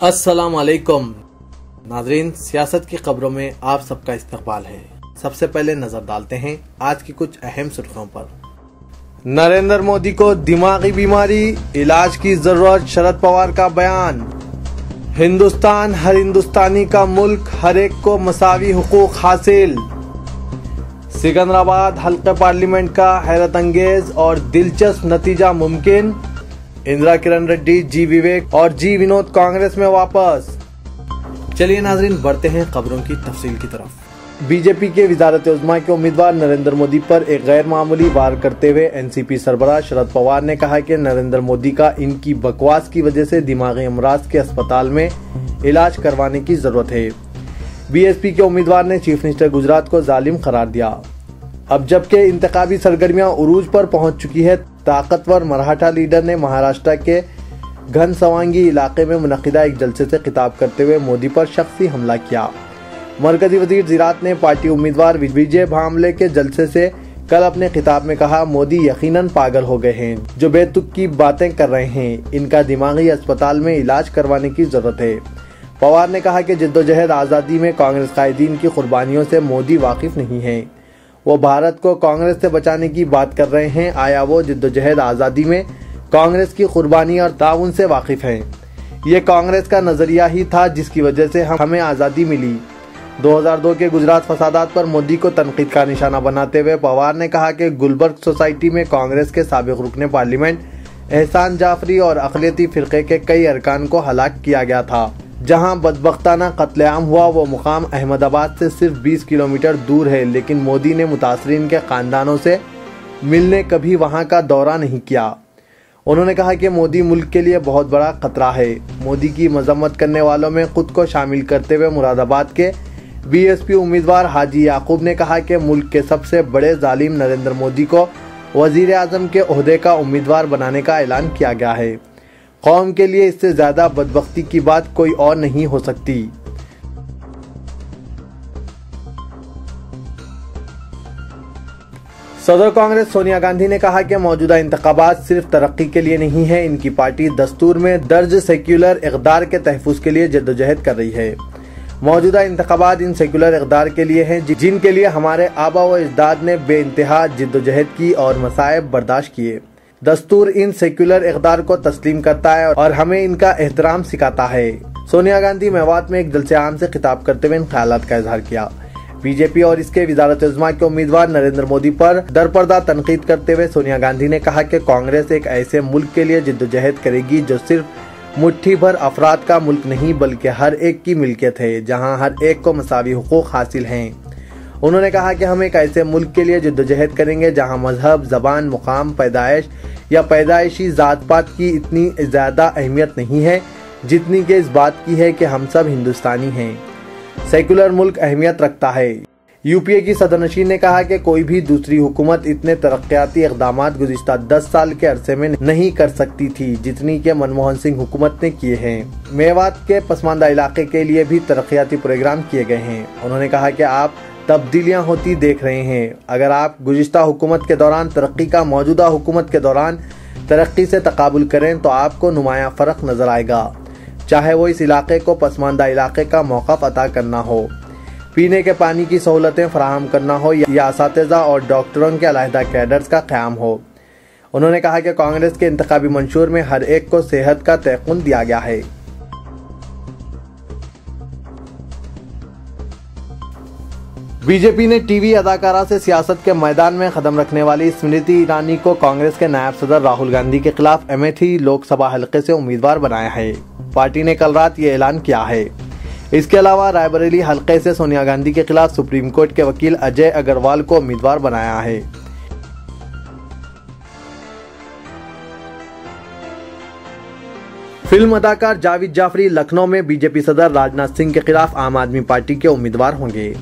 अस्सलाम वालेकुम नाज़रीन, सियासत की खबरों में आप सबका इस्तकबाल है। सबसे पहले नजर डालते हैं आज की कुछ अहम सुर्खियों पर। नरेंद्र मोदी को दिमागी बीमारी, इलाज की जरूरत, शरद पवार का बयान। हिंदुस्तान हर हिंदुस्तानी का मुल्क, हर एक को मसावी हुकूक हासिल। सिकंदराबाद हल्के पार्लियामेंट का हैरत अंगेज और दिलचस्प नतीजा मुमकिन। इंदिरा किरण रेड्डी, जी विवेक और जी विनोद कांग्रेस में वापस। चलिए नाजरीन, बढ़ते हैं खबरों की तफसील की तरफ। बीजेपी के वज़ारत उज़्मा के उम्मीदवार नरेंद्र मोदी पर एक गैर मामूली वार करते हुए एनसीपी सरबराह शरद पवार ने कहा कि नरेंद्र मोदी का इनकी बकवास की वजह से दिमागी अमराज के अस्पताल में इलाज करवाने की जरूरत है। बीएसपी के उम्मीदवार ने चीफ मिनिस्टर गुजरात को जालिम करार दिया। अब जबकि इंतखाबी सरगर्मियां उरूज पर पहुंच चुकी है, ताकतवर मराठा लीडर ने महाराष्ट्र के घनसवांगी इलाके में मुनक्किदा एक जलसे से खिताब करते हुए मोदी पर शख्सी हमला किया। मरकजी वजीर ज़राअत ने पार्टी उम्मीदवार विजय भांबले के जलसे से कल अपने खिताब में कहा, मोदी यकीनन पागल हो गए हैं जो बेतुक की बातें कर रहे हैं। इनका दिमागी अस्पताल में इलाज करवाने की जरूरत है। पवार ने कहा कि जद्दोजहद आज़ादी में कांग्रेस कायदीन की कुर्बानियों से मोदी वाकिफ नहीं है। वो भारत को कांग्रेस से बचाने की बात कर रहे हैं। आया वो जद्दोजहद आज़ादी में कांग्रेस की कुर्बानी और ताउन से वाकिफ हैं। ये कांग्रेस का नजरिया ही था जिसकी वजह से हमें आज़ादी मिली। 2002 के गुजरात फसादात पर मोदी को तनकीद का निशाना बनाते हुए पवार ने कहा कि गुलबर्ग सोसाइटी में कांग्रेस के साबिक रुकने पार्लियामेंट एहसान जाफरी और अक़लियती फ़िरक़े के कई अरकान को हलाक किया गया था। जहां बदबख्ताना कत्लेआम हुआ वो मुकाम अहमदाबाद से सिर्फ 20 किलोमीटर दूर है, लेकिन मोदी ने मुतासरीन के खानदानों से मिलने कभी वहां का दौरा नहीं किया। उन्होंने कहा कि मोदी मुल्क के लिए बहुत बड़ा खतरा है। मोदी की मजम्मत करने वालों में खुद को शामिल करते हुए मुरादाबाद के बीएसपी उम्मीदवार हाजी याकूब ने कहा कि मुल्क के सबसे बड़े जालिम नरेंद्र मोदी को वजीर आजम के ओहदे का उम्मीदवार बनाने का ऐलान किया गया है। कौम के लिए इससे ज्यादा बदबख्ती की बात कोई और नहीं हो सकती। सदर कांग्रेस सोनिया गांधी ने कहा कि मौजूदा इंतखाबात सिर्फ तरक्की के लिए नहीं है, इनकी पार्टी दस्तूर में दर्ज सेक्युलर इक़दार के तहफ़्फ़ुज़ के लिए जद्दोजहद कर रही है। मौजूदा इंतखाबात इन सेक्युलर इक़दार के लिए हैं जिनके लिए हमारे आबा व अजदाद ने बेइंतहा जद्दोजहद की और मसाइब बर्दाश्त किए। दस्तूर इन सेक्युलर इक़दार को तस्लीम करता है और हमें इनका एहतराम सिखाता है। सोनिया गांधी मेवात में एक जलसे आम से खिताब करते हुए इन ख्यालात का इजहार किया। बीजेपी और इसके वज़ारत उज़्मा के उम्मीदवार नरेंद्र मोदी पर दरपर्दा तनकीद करते हुए सोनिया गांधी ने कहा कि कांग्रेस एक ऐसे मुल्क के लिए जद्दोजहद करेगी जो सिर्फ मुट्ठी भर अफराद का मुल्क नहीं बल्कि हर एक की मिल्कियत है, जहाँ हर एक को मसावी हुकूक हासिल हैं। उन्होंने कहा कि हम एक ऐसे मुल्क के लिए जद्दोजहद करेंगे जहाँ मजहब, जबान, मुकाम, पैदाइश या पैदाइशी ज़ात पात की इतनी ज़्यादा अहमियत नहीं है जितनी कि इस बात की है कि हम सब हिंदुस्तानी हैं। सेकुलर मुल्क अहमियत रखता है। यूपीए की सदरनशीन ने कहा कि कोई भी दूसरी हुकूमत इतने तरक्याती इक़दामात गुज़िश्ता 10 साल के अरसे में नहीं कर सकती थी जितनी के मनमोहन सिंह हुकूमत ने किए हैं। मेवात के पसमानदा इलाके के लिए भी तरक्याती प्रोग्राम किए गए हैं। उन्होंने कहा कि आप तब्दीलियां होती देख रहे हैं। अगर आप गुज़िश्ता हुकूमत के दौरान तरक्की का मौजूदा हुकूमत के दौरान तरक्की से तकाबुल करें तो आपको नुमाया फ़र्क नज़र आएगा, चाहे वो इस इलाके को पसमानदा इलाके का मौक़िफ़ अता करना हो, पीने के पानी की सहूलतें फराहम करना हो या असातिज़ा और डॉक्टरों के अलहदा कैडर्स का क़याम हो। उन्होंने कहा कि कांग्रेस के इंतखाबी मंशूर में हर एक को सेहत का तयक़ुन दिया गया है। बीजेपी ने टीवी अदाकारा से सियासत के मैदान में कदम रखने वाली स्मृति ईरानी को कांग्रेस के नायब सदर राहुल गांधी के खिलाफ अमेठी लोकसभा हलके से उम्मीदवार बनाया है। पार्टी ने कल रात ये ऐलान किया है। इसके अलावा रायबरेली हलके से सोनिया गांधी के खिलाफ सुप्रीम कोर्ट के वकील अजय अग्रवाल को उम्मीदवार बनाया है। फिल्म अदाकार जावेद जाफरी लखनऊ में बीजेपी सदर राजनाथ सिंह के खिलाफ आम आदमी पार्टी के उम्मीदवार होंगे।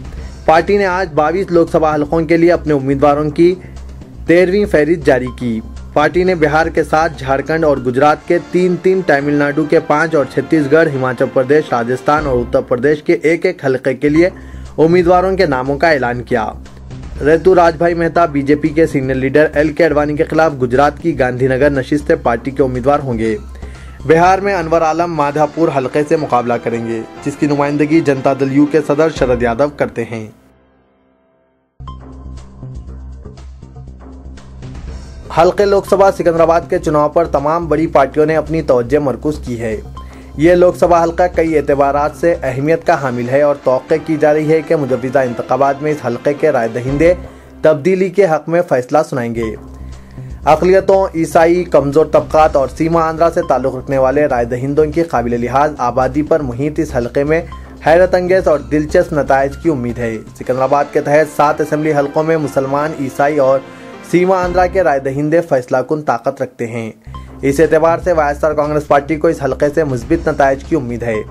पार्टी ने आज 22 लोकसभा हलकों के लिए अपने उम्मीदवारों की 13वीं फहरिस्त जारी की। पार्टी ने बिहार के 7, झारखंड और गुजरात के 3, तमिलनाडु के 5 और छत्तीसगढ़, हिमाचल प्रदेश, राजस्थान और उत्तर प्रदेश के एक हलके के लिए उम्मीदवारों के नामों का ऐलान किया। ऋतु राजभाई मेहता बीजेपी के सीनियर लीडर LK आडवाणी के खिलाफ गुजरात की गांधीनगर नशिस्त से पार्टी के उम्मीदवार होंगे। बिहार में अनवर आलम माधापुर हलके से मुकाबला करेंगे, जिसकी नुमाइंदगी जनता दल यू के सदर शरद यादव करते हैं। हल्के लोकसभा सिकंदराबाद के चुनाव पर तमाम बड़ी पार्टियों ने अपनी तवज्जो मरकूज की है। ये लोकसभा हल्का कई एतबारात से अहमियत का हामिल है और तौक़े की जा रही है कि मुजव्विज़ा इंतखाबात में इस हल्के के राय दहिंदे तब्दीली के हक में फैसला सुनाएंगे। अक़लियतों, ईसाई, कमज़ोर तबक़ात और सीमा आंध्रा से ताल्लुक़ रखने वाले राय दहिंदों की काबिल लिहाज आबादी पर मुहित इस हल्के में हैरत अंगेज़ और दिलचस्प नताइज की उम्मीद है। सिकंदराबाद के तहत 7 असेंबली हल्कों में मुसलमान, ईसाई और सीमा आंध्रा के राय दहिंदे फैसला कुन ताकत रखते हैं। इस एतबार से वायएसआर कांग्रेस पार्टी को इस हल्के से मुस्बित नताइज की उम्मीद है।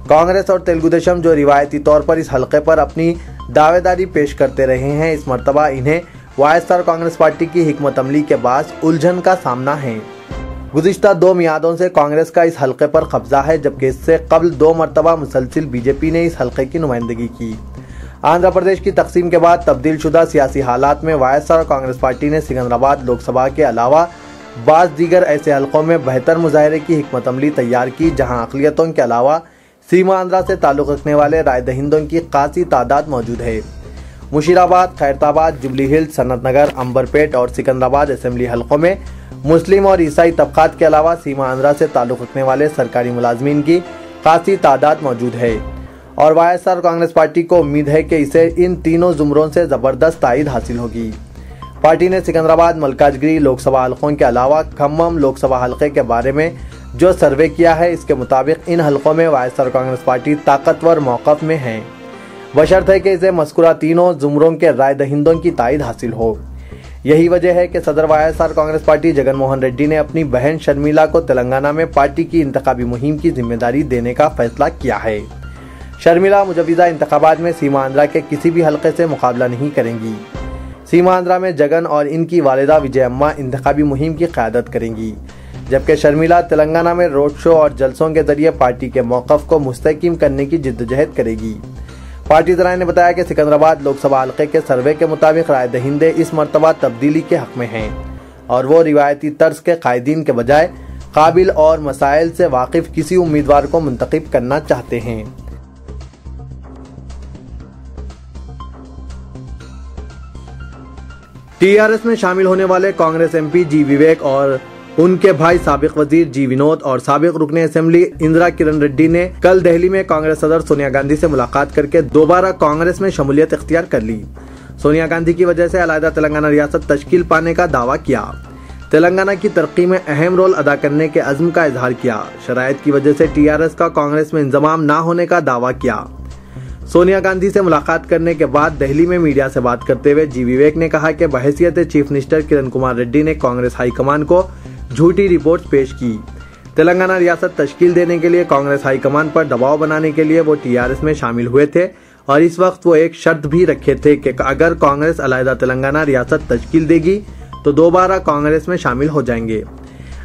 कांग्रेस और तेलुगु देशम जो रिवायती तौर पर इस हल्के पर अपनी दावेदारी पेश करते रहे हैं, इस मरतबा इन्हें वायएसआर कांग्रेस पार्टी की हिकमत अमली के बाद उलझन का सामना है। गुज़िश्ता 2 मियादों से कांग्रेस का इस हल्के पर कब्जा है, जबकि इससे कबल 2 मरतबा मुसलसिल बीजेपी ने इस हल्के की नुमाइंदगी की। आंध्र प्रदेश की तकसीम के बाद तब्दील शुदा सियासी हालात में वायएसआर कांग्रेस पार्टी ने सिकंदराबाद लोकसभा के अलावा बाज़ दीगर ऐसे हल्कों में बेहतर मुजाहरे की हिकमत अमली तैयार की, जहां अक़लियतों के अलावा सीमा आंध्रा से ताल्लुक़ रखने वाले राय दहिंदों की खासी तादाद मौजूद है। मुशीराबाद, खैरताबाद, जुबली हिल्स, सनत नगर, अंबरपेट और सिकंदराबाद असेंबली हल्कों में मुस्लिम और ईसाई तबक़ात के अलावा सीमा आंध्रा से ताल्लुक़ रखने वाले सरकारी मुलाजमीन की खासी तादाद मौजूद है और वायएसआर कांग्रेस पार्टी को उम्मीद है कि इसे इन तीनों जुमरों से ज़बरदस्त ताईद हासिल होगी। पार्टी ने सिकंदराबाद, मलकाजगिरी लोकसभा हल्कों के अलावा खम्मम लोकसभा हल्के के बारे में जो सर्वे किया है, इसके मुताबिक इन हल्कों में वायएसआर कांग्रेस पार्टी ताकतवर मौक़िफ़ में है, बशर्त है कि इसे मज़कूरा तीनों जुमरों के राय दहिंदों की ताईद हासिल हो। यही वजह है कि सदर वायएसआर कांग्रेस पार्टी जगन मोहन रेड्डी ने अपनी बहन शर्मिला को तेलंगाना में पार्टी की इंतखाबी मुहिम की जिम्मेदारी देने का फैसला किया है। शर्मिला मुजव्विज़ा इंतखाबात में सीमा आंध्रा के किसी भी हल्के से मुकाबला नहीं करेंगी। सीमा आंध्रा में जगन और इनकी वालिदा विजयम्मा इंतखाबी मुहिम की क़यादत करेंगी, जबकि शर्मिला तेलंगाना में रोड शो और जलसों के जरिए पार्टी के मौक़िफ़ को मुस्तहकम करने की जिद्दोजहद करेगी। पार्टी ज़राए ने बताया कि सिकंदराबाद लोकसभा हल्के के सर्वे के मुताबिक राय दहिंदे इस मरतबा तब्दीली के हक में हैं और वो रिवायती तर्ज के कायदीन के बजाय काबिल और मसाइल से वाकिफ किसी उम्मीदवार को मुंतखब करना चाहते हैं। टीआरएस में शामिल होने वाले कांग्रेस एमपी जी विवेक और उनके भाई साबिक वजीर जी विनोद और साबिक रुकने असेंबली इंदिरा किरण रेड्डी ने कल दिल्ली में कांग्रेस सदर सोनिया गांधी से मुलाकात करके दोबारा कांग्रेस में शमूलियत इख्तियार कर ली। सोनिया गांधी की वजह से अलहदा तेलंगाना रियासत तश्कील पाने का दावा किया, तेलंगाना की तरक्की में अहम रोल अदा करने के अज़्म का इजहार किया, शराइत की वजह से टीआरएस का कांग्रेस में इंजमाम न होने का दावा किया। सोनिया गांधी से मुलाकात करने के बाद दिल्ली में मीडिया से बात करते हुए जी विवेक ने कहा कि बहैसियत चीफ मिनिस्टर किरण कुमार रेड्डी ने कांग्रेस हाईकमान को झूठी रिपोर्ट पेश की। तेलंगाना रियासत तश्कील देने के लिए कांग्रेस हाईकमान पर दबाव बनाने के लिए वो टीआरएस में शामिल हुए थे और इस वक्त वो एक शर्त भी रखे थे कि अगर कांग्रेस अलहदा तेलंगाना रियासत तश्कील देगी तो दोबारा कांग्रेस में शामिल हो जाएंगे।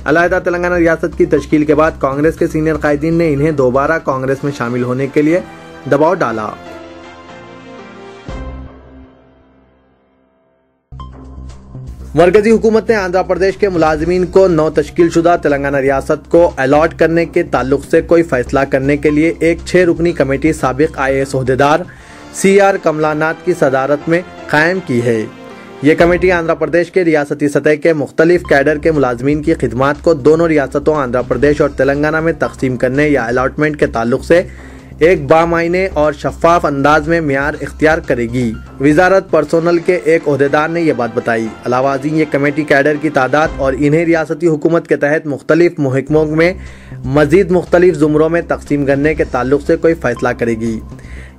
अलहदा तेलंगाना रियासत की तश्कील के बाद कांग्रेस के सीनियर कायदीन ने इन्हें दोबारा कांग्रेस में शामिल होने के लिए दबाव डाला। मरकजी हुकूमत ने आंध्र प्रदेश के मुलाजमीन को नौ तश्कील शुदा तेलंगाना रियासत को अलॉट करने के ताल्लुक से कोई फैसला करने के लिए एक 6 रुकनी कमेटी साबिक IAS ओहदेदार CR कमलानाथ की सदारत में कायम की है। ये कमेटी आंध्र प्रदेश के रियासती सतह के मुख्तलिफ कैडर के मुलाजमीन की खिदमात को दोनों रियासतों आंध्र प्रदेश और तेलंगाना में तकसीम करने या अलॉटमेंट के ताल्लुक से एक बामायने और शफाफ अंदाज में मियार इख्तियार करेगी। वजारत पर्सोनल के एक ओहदेदार ने यह बात बताई। अलावाजी ये कमेटी कैडर की तादाद और इन्हें रियासती हुकूमत के तहत मुख्तलिफ महकमों में मजीद मुख्तलिफ जुमरों में तकसीम करने के ताल्लुक से कोई फैसला करेगी।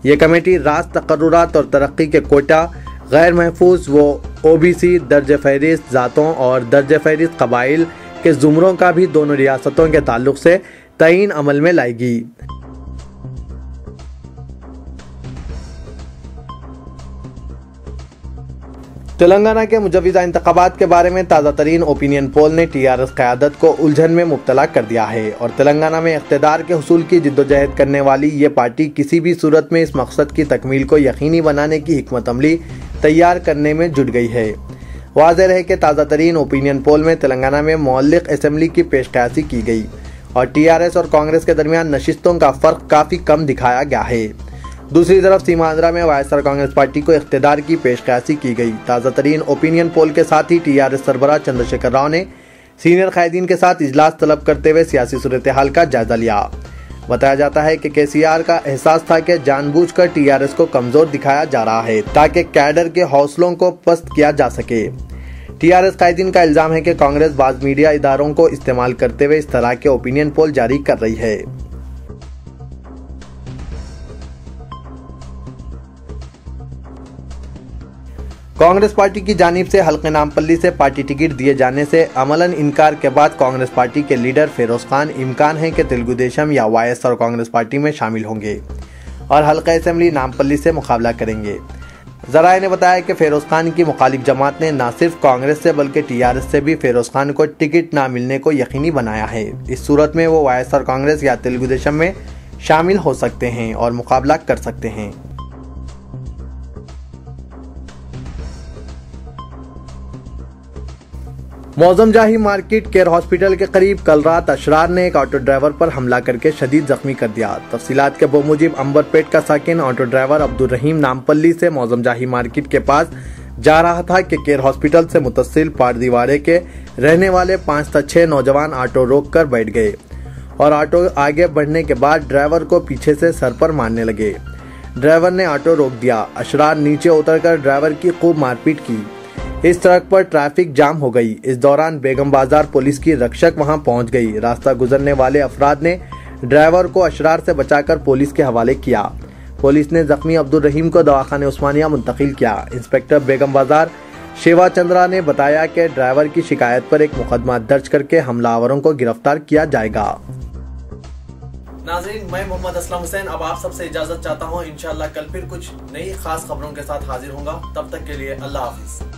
ये कमेटी रास तकर्रुरात और तरक्की के कोटा, गैर महफूज व OBC दर्ज फहरिस्त ज़ातों और दर्ज फहरिस्त कबाइल के जुमरों का भी दोनों रियासतों के ताल्लुक से तयीन अमल में लाएगी। तेलंगाना के मुजव्विज़ा इंतखाबात के बारे में ताज़ा तरीन ओपिनियन पोल ने टीआरएस क़यादत को उलझन में मुब्तला कर दिया है और तेलंगाना में इख्तिदार के हुसूल की जिद्दोजहद करने वाली ये पार्टी किसी भी सूरत में इस मकसद की तकमील को यकीनी बनाने की हिकमत अमली तैयार करने में जुट गई है। वाज़ेह है कि ताज़ा तरीन ओपिनियन पोल में तेलंगाना में मुअल्लिक़ असेंबली की पेशकशी की गई। और टीआरएस और कांग्रेस के दरमियान नशिस्तों का फर्क काफी कम दिखाया गया है। दूसरी तरफ सीमांध्रा में वायएसआर कांग्रेस पार्टी को इख्तियार की पेशकशी की गई। ताज़ा तरीन ओपिनियन पोल के साथ ही टीआरएस सरबराह चंद्रशेखर राव ने सीनियर कायदीन के साथ इजलास तलब करते हुए सियासी सूरत हाल का जायजा लिया। बताया जाता है कि केसीआर का एहसास था कि जानबूझकर टीआरएस को कमजोर दिखाया जा रहा है ताकि कैडर के हौसलों को पस्त किया जा सके। टीआरएस कायदीन का इल्जाम है कि कांग्रेस बाज़ मीडिया इदारों को इस्तेमाल करते हुए इस तरह के ओपिनियन पोल जारी कर रही है। कांग्रेस पार्टी की जानिब से हल्के नामपल्ली से पार्टी टिकट दिए जाने से अमलन इनकार के बाद कांग्रेस पार्टी के लीडर फिरोज खान इम्कान है कि तेलुगु देशम या वाईएसआर कांग्रेस पार्टी में शामिल होंगे और हल्का असेंबली नामपल्ली से मुकाबला करेंगे। जराए ने बताया कि फिरोज खान की मुखालिफ जमात ने न सिर्फ कांग्रेस से बल्कि टीआरएस से भी फिरोज खान को टिकट न मिलने को यकीनी बनाया है। इस सूरत में वो वाईएसआर कांग्रेस या तेलुगु देशम में शामिल हो सकते हैं और मुकाबला कर सकते हैं। मौजम जाही मार्केट केयर हॉस्पिटल के करीब कल रात अशरार ने एक ऑटो ड्राइवर पर हमला करके शदीद जख्मी कर दिया। तफसीलात के बमुजिब अंबरपेट का साकिन ऑटो ड्राइवर अब्दुल रहीम नामपल्ली से मौजम जाही मार्केट के पास जा रहा था कि केयर हॉस्पिटल से मुतसिल पारदीवारे के रहने वाले 5 से 6 नौजवान ऑटो रोक कर बैठ गए और ऑटो आगे बढ़ने के बाद ड्राइवर को पीछे से सर पर मारने लगे। ड्राइवर ने ऑटो रोक दिया। अशरार नीचे उतरकर ड्राइवर की खूब मारपीट की। इस सड़क पर ट्रैफिक जाम हो गई। इस दौरान बेगम बाजार पुलिस की रक्षक वहां पहुंच गई। रास्ता गुजरने वाले अफराद ने ड्राइवर को अशरार से बचाकर पुलिस के हवाले किया। पुलिस ने जख्मी अब्दुल रहीम को दवाखाने उस्मानिया मुंतकिल किया। इंस्पेक्टर बेगम बाजार शिवा चंद्रा ने बताया कि ड्राइवर की शिकायत पर एक मुकदमा दर्ज करके हमलावरों को गिरफ्तार किया जाएगा। नाज़रीन, मैं मोहम्मद असलम हुसैन अब आप सबसे इजाजत चाहता हूँ। इंशाअल्लाह कल फिर कुछ नई खास खबरों के साथ हाजिर होऊंगा। तब तक के लिए अल्लाह हाफिज।